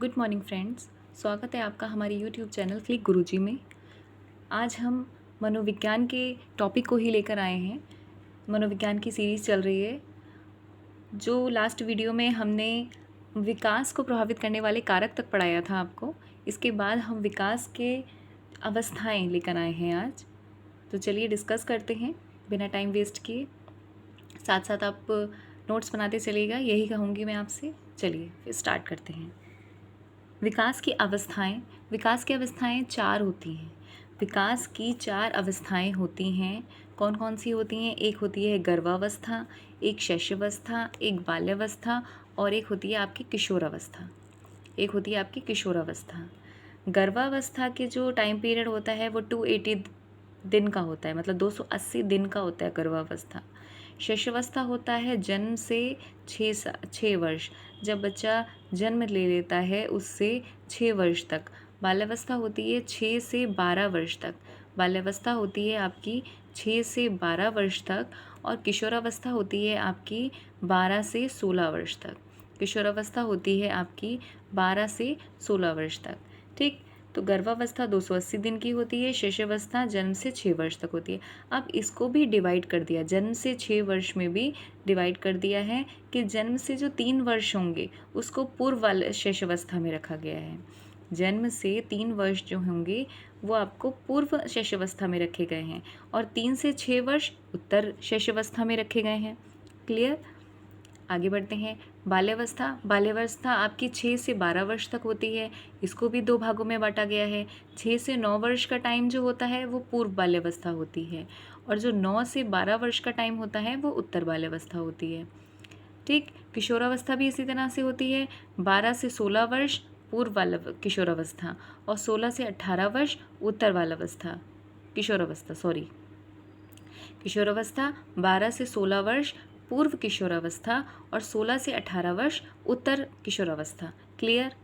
Good morning friends. स्वागत है आपका हमारे यूट्यूब चैनल क्लिक गुरुजी में। आज हम मनोविज्ञान के टॉपिक को ही लेकर आए हैं। मनोविज्ञान की सीरीज़ चल रही है। जो लास्ट वीडियो में हमने विकास को प्रभावित करने वाले कारक तक पढ़ाया था आपको, इसके बाद हम विकास के अवस्थाएं लेकर आए हैं आज। तो चलिए डिस्कस करते हैं बिना टाइम वेस्ट किए। साथ साथ आप नोट्स बनाते चलिएगा, यही कहूँगी मैं आपसे। चलिए फिर स्टार्ट करते हैं। विकास की अवस्थाएं 4 होती हैं। विकास की 4 अवस्थाएं होती हैं। कौन कौन सी होती हैं? एक होती है गर्भावस्था, एक शैशवावस्था, एक बाल्यावस्था और एक होती है आपकी किशोरावस्था। गर्भावस्था के जो टाइम पीरियड होता है वो 280 दिन का होता है, मतलब 280 दिन का होता है गर्भावस्था। शैशवावस्था होता है जन्म से 6 वर्ष, जब बच्चा जन्म ले लेता है उससे 6 वर्ष तक। बाल्यावस्था होती है 6 से 12 वर्ष तक। बाल्यावस्था होती है आपकी 6 से 12 वर्ष तक और किशोरावस्था होती है आपकी 12 से 16 वर्ष तक। किशोरावस्था होती है आपकी 12 से 16 वर्ष तक। ठीक, तो गर्भावस्था 280 दिन की होती है। शैशवावस्था जन्म से 6 वर्ष तक होती है। अब इसको भी डिवाइड कर दिया, जन्म से 6 वर्ष में भी डिवाइड कर दिया है कि जन्म से जो 3 वर्ष होंगे उसको पूर्व वाले शैशवावस्था में रखा गया है। जन्म से 3 वर्ष जो होंगे वो आपको पूर्व शैशवावस्था में रखे गए हैं और 3 से 6 वर्ष उत्तर शैशवावस्था में रखे गए हैं। क्लियर? आगे बढ़ते हैं। बाल्यावस्था आपकी 6 से 12 वर्ष तक होती है। इसको भी 2 भागों में बांटा गया है। 6 से 9 वर्ष का टाइम जो होता है वो पूर्व बाल्यावस्था होती है और जो 9 से 12 वर्ष का टाइम होता है वो उत्तर बाल्यावस्था होती है। ठीक, किशोरावस्था भी इसी तरह से होती है। 12 से 16 वर्ष पूर्व बाल किशोरावस्था और 16 से 18 वर्ष उत्तर बाल्यावस्था किशोरावस्था 12 से 16 वर्ष पूर्व किशोरावस्था और 16 से 18 वर्ष उत्तर किशोरावस्था। क्लियर?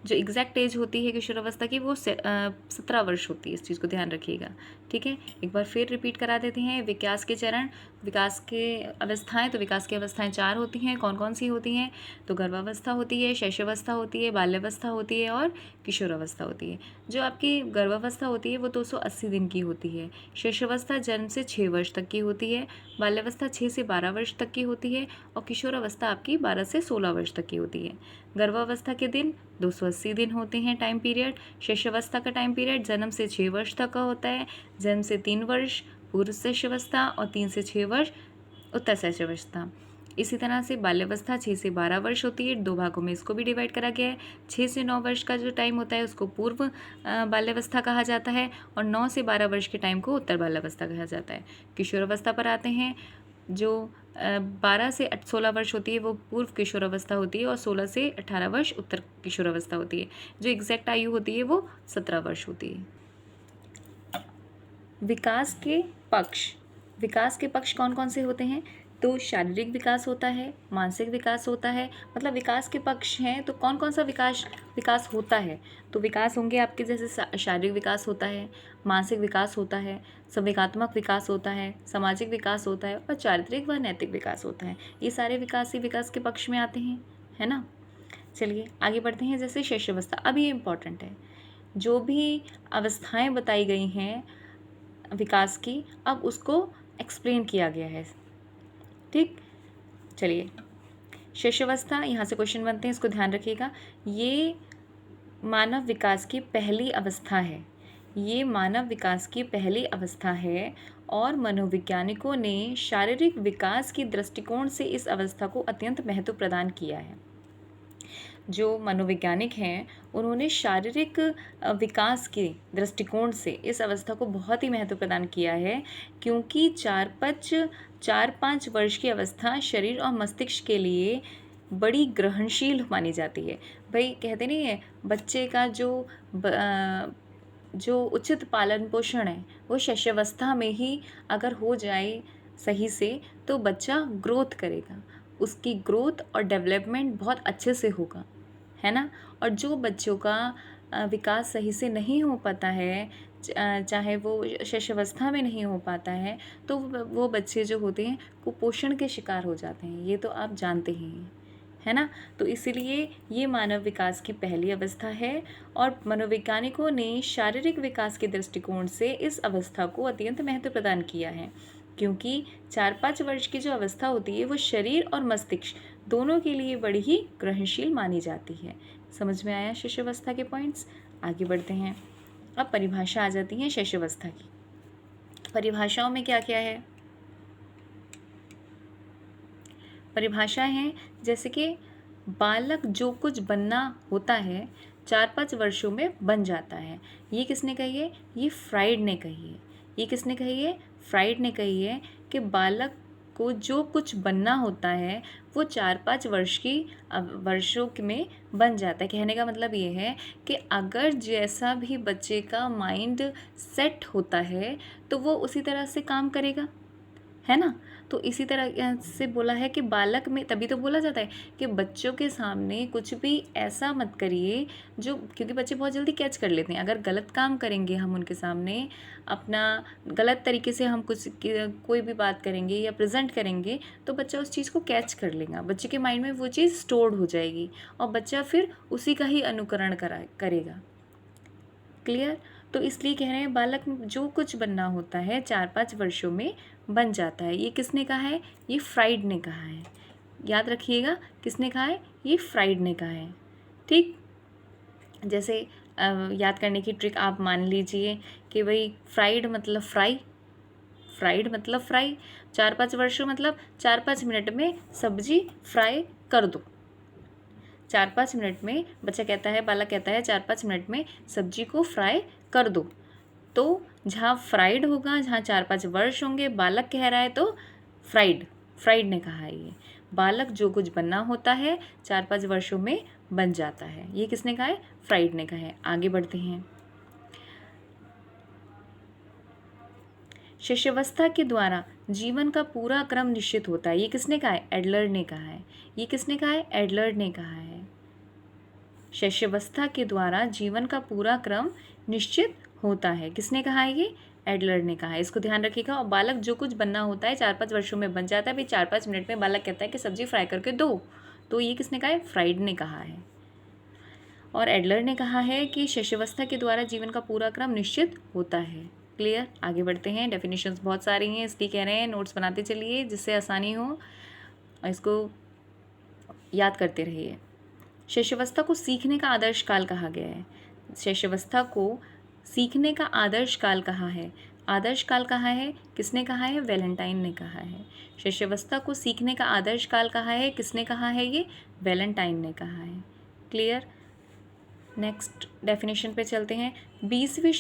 जो एग्जैक्ट एज होती है किशोरावस्था की वो 17 वर्ष होती है। इस चीज़ को ध्यान रखिएगा। ठीक है, एक बार फिर रिपीट करा देते हैं। विकास के चरण, विकास के अवस्थाएं, तो विकास की अवस्थाएं 4 होती हैं। कौन कौन सी होती हैं? तो गर्भावस्था होती है, शैशवावस्था होती है, बाल्यावस्था होती है और किशोरावस्था होती है। जो आपकी गर्भावस्था होती है वो 280 दिन की होती है। शैशवावस्था जन्म से 6 वर्ष तक की होती है। बाल्यावस्था 6 से 12 वर्ष तक की होती है और किशोरावस्था आपकी 12 से 16 वर्ष तक की होती है। गर्भावस्था के दिन 280 दिन होते हैं टाइम पीरियड। शैशवावस्था का टाइम पीरियड जन्म से 6 वर्ष तक का होता है। जन्म से 3 वर्ष पूर्व शैशवावस्था और 3 से 6 वर्ष उत्तर शैशवावस्था। इसी तरह से बाल्यावस्था 6 से 12 वर्ष होती है। 2 भागों में इसको भी डिवाइड करा गया है। 6 से 9 वर्ष का जो टाइम होता है उसको पूर्व बाल्यावस्था कहा जाता है और 9 से 12 वर्ष के टाइम को उत्तर बाल्यावस्था कहा जाता है। किशोरावस्था पर आते हैं। जो 12 से 16 वर्ष होती है वो पूर्व किशोरावस्था होती है और 16 से 18 वर्ष उत्तर किशोरावस्था होती है। जो एग्जैक्ट आयु होती है वो 17 वर्ष होती है। विकास के पक्ष कौन कौन से होते हैं? तो शारीरिक विकास होता है, मानसिक विकास होता है। मतलब विकास के पक्ष हैं तो कौन कौन सा विकास होता है? तो विकास होंगे आपके जैसे शारीरिक विकास होता है, मानसिक विकास होता है, संवेगात्मक विकास होता है, सामाजिक विकास होता है और चारित्रिक व नैतिक विकास होता है। ये सारे विकास ही विकास के पक्ष में आते हैं, है ना। चलिए आगे बढ़ते हैं। जैसे शैशवावस्था, अब ये इम्पॉर्टेंट है। जो भी अवस्थाएं बताई गई हैं विकास की, अब उसको एक्सप्लेन किया गया है। ठीक, चलिए शैशवावस्था, यहाँ से क्वेश्चन बनते हैं, इसको ध्यान रखिएगा। ये मानव विकास की पहली अवस्था है। ये मानव विकास की पहली अवस्था है और मनोवैज्ञानिकों ने शारीरिक विकास की दृष्टिकोण से इस अवस्था को अत्यंत महत्व प्रदान किया है। जो मनोवैज्ञानिक हैं उन्होंने शारीरिक विकास के दृष्टिकोण से इस अवस्था को बहुत ही महत्व प्रदान किया है, क्योंकि 4-5 वर्ष की अवस्था शरीर और मस्तिष्क के लिए बड़ी ग्रहणशील मानी जाती है। भाई कहते नहीं है, बच्चे का जो उचित पालन पोषण है वो शैशवावस्था में ही अगर हो जाए सही से तो बच्चा ग्रोथ करेगा, उसकी ग्रोथ और डेवलपमेंट बहुत अच्छे से होगा, है ना। और जो बच्चों का विकास सही से नहीं हो पाता है, चाहे वो शैशवावस्था में नहीं हो पाता है, तो वो बच्चे जो होते हैं कुपोषण के शिकार हो जाते हैं। ये तो आप जानते ही हैं, है ना। तो इसीलिए ये मानव विकास की पहली अवस्था है और मनोवैज्ञानिकों ने शारीरिक विकास के दृष्टिकोण से इस अवस्था को अत्यंत महत्व प्रदान किया है, क्योंकि 4-5 वर्ष की जो अवस्था होती है वो शरीर और मस्तिष्क दोनों के लिए बड़ी ही ग्रहणशील मानी जाती है। समझ में आया शिशुअवस्था के पॉइंट्स। आगे बढ़ते हैं। अब परिभाषा आ जाती है शिशुअवस्था की। परिभाषाओं में क्या क्या है? परिभाषा है जैसे कि बालक जो कुछ बनना होता है 4-5 वर्षों में बन जाता है। ये किसने कही है? ये फ्राइड ने कही है। ये किसने कही है? फ्राइड ने कही है कि बालक को जो कुछ बनना होता है वो 4-5 वर्षों में बन जाता है। कहने का मतलब ये है कि अगर जैसा भी बच्चे का माइंड सेट होता है तो वो उसी तरह से काम करेगा, है ना। तो इसी तरह से बोला है कि बालक में, तभी तो बोला जाता है कि बच्चों के सामने कुछ भी ऐसा मत करिए जो, क्योंकि बच्चे बहुत जल्दी कैच कर लेते हैं। अगर गलत काम करेंगे हम उनके सामने, अपना गलत तरीके से हम कोई भी बात करेंगे या प्रेजेंट करेंगे तो बच्चा उस चीज़ को कैच कर लेगा, बच्चे के माइंड में वो चीज़ स्टोर्ड हो जाएगी और बच्चा फिर उसी का ही अनुकरण करेगा। क्लियर। तो इसलिए कह रहे हैं बालक जो कुछ बनना होता है 4-5 वर्षों में बन जाता है। ये किसने कहा है? ये फ्राइड ने कहा है। याद रखिएगा, किसने कहा है? ये फ्राइड ने कहा है। ठीक। जैसे याद करने की ट्रिक आप मान लीजिए कि भाई फ्राइड मतलब फ्राई, फ्राइड मतलब फ्राई, 4-5 वर्षों मतलब 4-5 मिनट में सब्जी फ्राई कर दो। 4-5 मिनट में बच्चा कहता है, बालक कहता है 4-5 मिनट में सब्जी को फ्राई कर दो। तो जहाँ फ्राइड होगा, जहाँ 4-5 वर्ष होंगे, बालक कह रहा है तो फ्राइड, फ्राइड ने कहा है। ये बालक जो कुछ बनना होता है 4-5 वर्षों में बन जाता है। ये किसने कहा है? फ्राइड ने कहा है। आगे बढ़ते हैं। शिशुअवस्था के द्वारा जीवन का पूरा क्रम निश्चित होता है। ये किसने कहा है? एडलर ने कहा है। ये किसने कहा है? एडलर ने कहा है। शिशुअवस्था के द्वारा जीवन का पूरा क्रम निश्चित होता है। किसने कहा है? ये एडलर ने कहा है। इसको ध्यान रखिएगा। और बालक जो कुछ बनना होता है 4-5 वर्षों में बन जाता है। भाई 4-5 मिनट में बालक कहता है कि सब्जी फ्राई करके दो, तो ये किसने कहा है? फ्राइड ने कहा है। और एडलर ने कहा है कि शिशुअवस्था के द्वारा जीवन का पूरा क्रम निश्चित होता है। क्लियर। आगे बढ़ते हैं। डेफिनेशंस बहुत सारी हैं, इसलिए कह रहे हैं नोट्स बनाते चलिए जिससे आसानी हो और इसको याद करते रहिए। शिशुअवस्था को सीखने का आदर्श काल कहा गया है। शिशुअवस्था को सीखने का आदर्श काल कहा है। आदर्श काल कहा है? किसने कहा है? वैलेंटाइन ने कहा है। शिशुअवस्था को सीखने का आदर्श काल कहा है? किसने कहा है? ये वैलेंटाइन ने कहा है। क्लियर। नेक्स्ट डेफिनेशन पे चलते हैं। 20वीं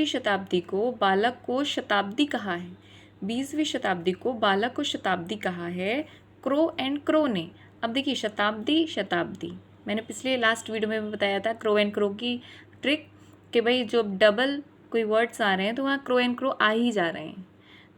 शताब्दी को बालक को शताब्दी कहा है। 20वीं शताब्दी को बालक को शताब्दी कहा है क्रो एंड क्रो ने। अब देखिए, शताब्दी मैंने पिछले लास्ट वीडियो में भी बताया था क्रो एंड क्रो की ट्रिक, कि भाई जो डबल कोई वर्ड्स आ रहे हैं तो वहाँ क्रो एंड क्रो आ ही जा रहे हैं।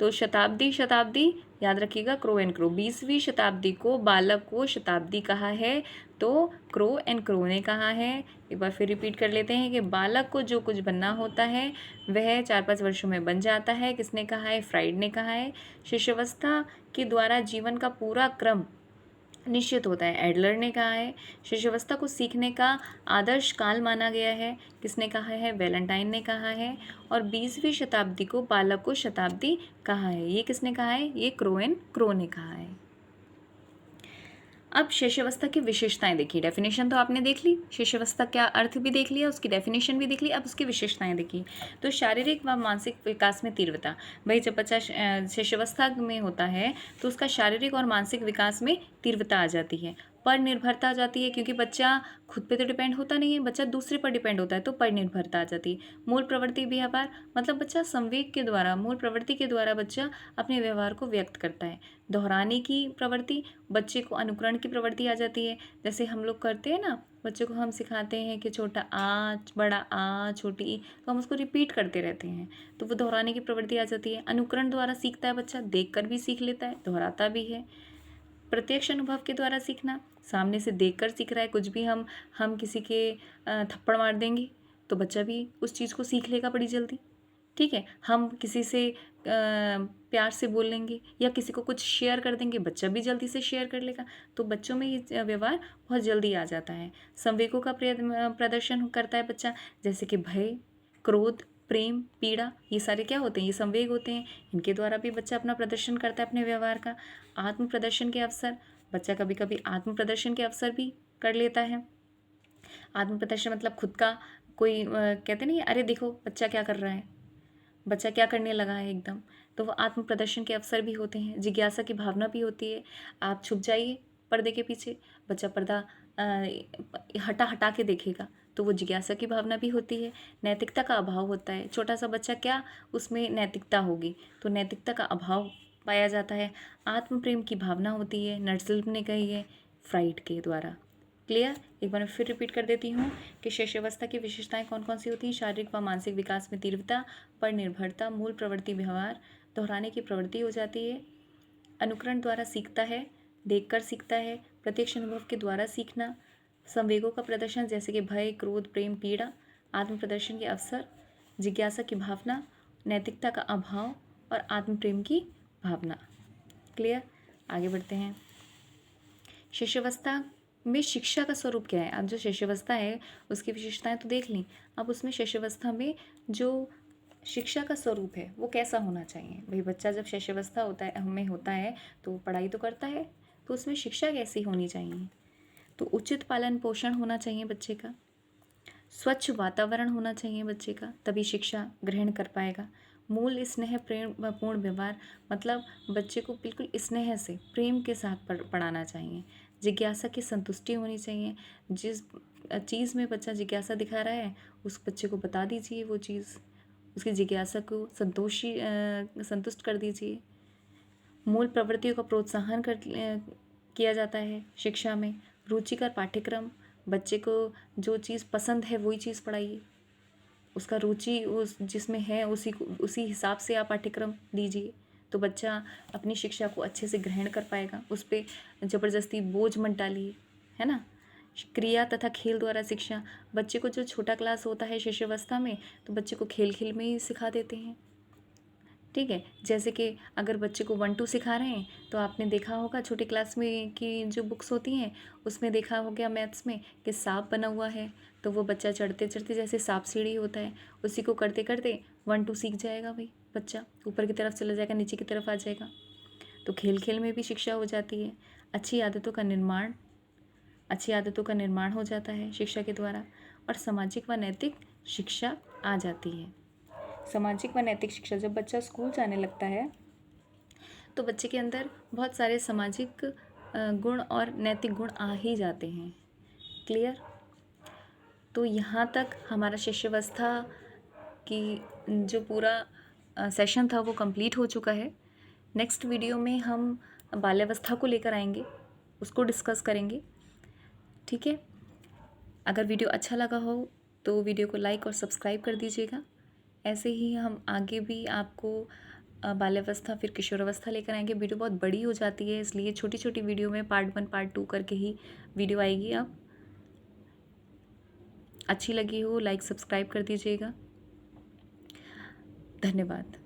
तो शताब्दी याद रखिएगा, क्रो एंड क्रो। 20वीं शताब्दी को बालक को शताब्दी कहा है तो क्रो एंड क्रो ने कहा है। एक बार फिर रिपीट कर लेते हैं कि बालक को जो कुछ बनना होता है वह 4-5 वर्षों में बन जाता है। किसने कहा है? फ्राइड ने कहा है। शिशुअवस्था के द्वारा जीवन का पूरा क्रम निश्चित होता है। एडलर ने कहा है। शिशुअवस्था को सीखने का आदर्श काल माना गया है। किसने कहा है? वैलेंटाइन ने कहा है। और 20वीं शताब्दी को बालक को शताब्दी कहा है। ये किसने कहा है? ये क्रो एंड क्रो ने कहा है। अब शिशुअवस्था की विशेषताएं देखिए। डेफिनेशन तो आपने देख ली, शिशुअवस्था क्या अर्थ भी देख लिया, उसकी डेफिनेशन भी देख ली। अब उसकी विशेषताएं देखिए। तो शारीरिक व मानसिक विकास में तीव्रता। भाई जब बच्चा शिशुअवस्था में होता है तो उसका शारीरिक और मानसिक विकास में तीव्रता आ जाती है, पर निर्भरता आ जाती है, क्योंकि बच्चा खुद पे तो डिपेंड होता नहीं है, बच्चा दूसरे पर डिपेंड होता है, तो पर निर्भरता आ जाती है। मूल प्रवृत्ति व्यवहार, मतलब बच्चा संवेग के द्वारा, मूल प्रवृत्ति के द्वारा बच्चा अपने व्यवहार को व्यक्त करता है। दोहराने की प्रवृत्ति, बच्चे को अनुकरण की प्रवृत्ति आ जाती है। जैसे हम लोग करते हैं ना, बच्चों को हम सिखाते हैं कि छोटा आ, बड़ा आ, छोटी ई, तो हम उसको रिपीट करते रहते हैं, तो वो दोहराने की प्रवृत्ति आ जाती है। अनुकरण द्वारा सीखता है बच्चा, देख कर भी सीख लेता है, दोहराता भी है। प्रत्यक्ष अनुभव के द्वारा सीखना, सामने से देखकर सीख रहा है। कुछ भी हम किसी के थप्पड़ मार देंगे तो बच्चा भी उस चीज़ को सीख लेगा बड़ी जल्दी। ठीक है, हम किसी से प्यार से बोल लेंगे या किसी को कुछ शेयर कर देंगे, बच्चा भी जल्दी से शेयर कर लेगा। तो बच्चों में ये व्यवहार बहुत जल्दी आ जाता है। संवेगों का प्रदर्शन करता है बच्चा, जैसे कि भय, क्रोध, प्रेम, पीड़ा, ये सारे क्या होते हैं? ये संवेग होते हैं। इनके द्वारा भी बच्चा अपना प्रदर्शन करता है अपने व्यवहार का। आत्म प्रदर्शन के अवसर, बच्चा कभी कभी आत्म प्रदर्शन के अवसर भी कर लेता है। आत्म प्रदर्शन मतलब खुद का कोई कहते नहीं, अरे देखो बच्चा क्या कर रहा है, बच्चा क्या करने लगा है एकदम, तो वो आत्म प्रदर्शन के अवसर भी होते हैं। जिज्ञासा की भावना भी होती है। आप छुप जाइए पर्दे के पीछे, बच्चा पर्दा हटा हटा के देखेगा, तो वो जिज्ञासा की भावना भी होती है। नैतिकता का अभाव होता है। छोटा सा बच्चा, क्या उसमें नैतिकता होगी? तो नैतिकता का अभाव पाया जाता है। आत्म प्रेम की भावना होती है, नर्सिल्फ ने कही है फ्राइड के द्वारा। क्लियर? एक बार मैं फिर रिपीट कर देती हूँ कि शैशवावस्था की विशेषताएं कौन कौन सी होती हैं? शारीरिक व मानसिक विकास में तीव्रता, पर निर्भरता, मूल प्रवृत्ति व्यवहार, दोहराने की प्रवृत्ति हो जाती है, अनुकरण द्वारा सीखता है, देखकर सीखता है, प्रत्यक्ष अनुभव के द्वारा सीखना, संवेगों का प्रदर्शन जैसे कि भय, क्रोध, प्रेम, पीड़ा, आत्म प्रदर्शन के अवसर, जिज्ञासा की भावना, नैतिकता का अभाव और आत्म प्रेम की भावना। क्लियर? आगे बढ़ते हैं। शिष्यावस्था में शिक्षा का स्वरूप क्या है? अब जो शिष्यावस्था है उसकी विशेषताएं तो देख ली, अब उसमें शिष्यावस्था में जो शिक्षा का स्वरूप है वो कैसा होना चाहिए? भाई बच्चा जब शिष्यावस्था होता है तो पढ़ाई तो करता है, तो उसमें शिक्षा कैसी होनी चाहिए? तो उचित पालन पोषण होना चाहिए बच्चे का, स्वच्छ वातावरण होना चाहिए बच्चे का, तभी शिक्षा ग्रहण कर पाएगा। मूल स्नेह प्रेम पूर्ण व्यवहार, मतलब बच्चे को बिल्कुल स्नेह से प्रेम के साथ पढ़ाना चाहिए। जिज्ञासा की संतुष्टि होनी चाहिए। जिस चीज़ में बच्चा जिज्ञासा दिखा रहा है उस बच्चे को बता दीजिए वो चीज़, उसकी जिज्ञासा को संतुष्ट कर दीजिए। मूल प्रवृत्तियों का प्रोत्साहन किया जाता है शिक्षा में। रुचिकर पाठ्यक्रम, बच्चे को जो चीज़ पसंद है वही चीज़ पढ़ाइए, उसका रुचि उस जिसमें है उसी हिसाब से आप पाठ्यक्रम दीजिए, तो बच्चा अपनी शिक्षा को अच्छे से ग्रहण कर पाएगा। उस पर ज़बरदस्ती बोझ मत डालिए, है ना। क्रिया तथा खेल द्वारा शिक्षा, बच्चे को जो छोटा क्लास होता है शिष्यावस्था में, तो बच्चे को खेल खेल में ही सिखा देते हैं। ठीक है, जैसे कि अगर बच्चे को 1 2 सिखा रहे हैं तो आपने देखा होगा छोटी क्लास में की जो बुक्स होती हैं उसमें देखा हो गया मैथ्स में कि सांप बना हुआ है, तो वो बच्चा चढ़ते चढ़ते जैसे सांप सीढ़ी होता है उसी को करते करते 1 2 सीख जाएगा। भाई बच्चा ऊपर की तरफ चला जाएगा, नीचे की तरफ आ जाएगा। तो खेल खेल में भी शिक्षा हो जाती है। अच्छी आदतों का निर्माण हो जाता है शिक्षा के द्वारा, और सामाजिक व नैतिक शिक्षा आ जाती है। सामाजिक व नैतिक शिक्षा, जब बच्चा स्कूल जाने लगता है तो बच्चे के अंदर बहुत सारे सामाजिक गुण और नैतिक गुण आ ही जाते हैं। क्लियर? तो यहाँ तक हमारा शिष्यावस्था की जो पूरा सेशन था वो कंप्लीट हो चुका है। नेक्स्ट वीडियो में हम बाल्यावस्था को लेकर आएंगे, उसको डिस्कस करेंगे। ठीक है, अगर वीडियो अच्छा लगा हो तो वीडियो को लाइक और सब्सक्राइब कर दीजिएगा। ऐसे ही हम आगे भी आपको बाल्यावस्था फिर किशोरावस्था लेकर आएंगे। वीडियो बहुत बड़ी हो जाती है, इसलिए छोटी छोटी वीडियो में पार्ट 1 पार्ट 2 करके ही वीडियो आएगी। अब अच्छी लगी हो लाइक सब्सक्राइब कर दीजिएगा। धन्यवाद।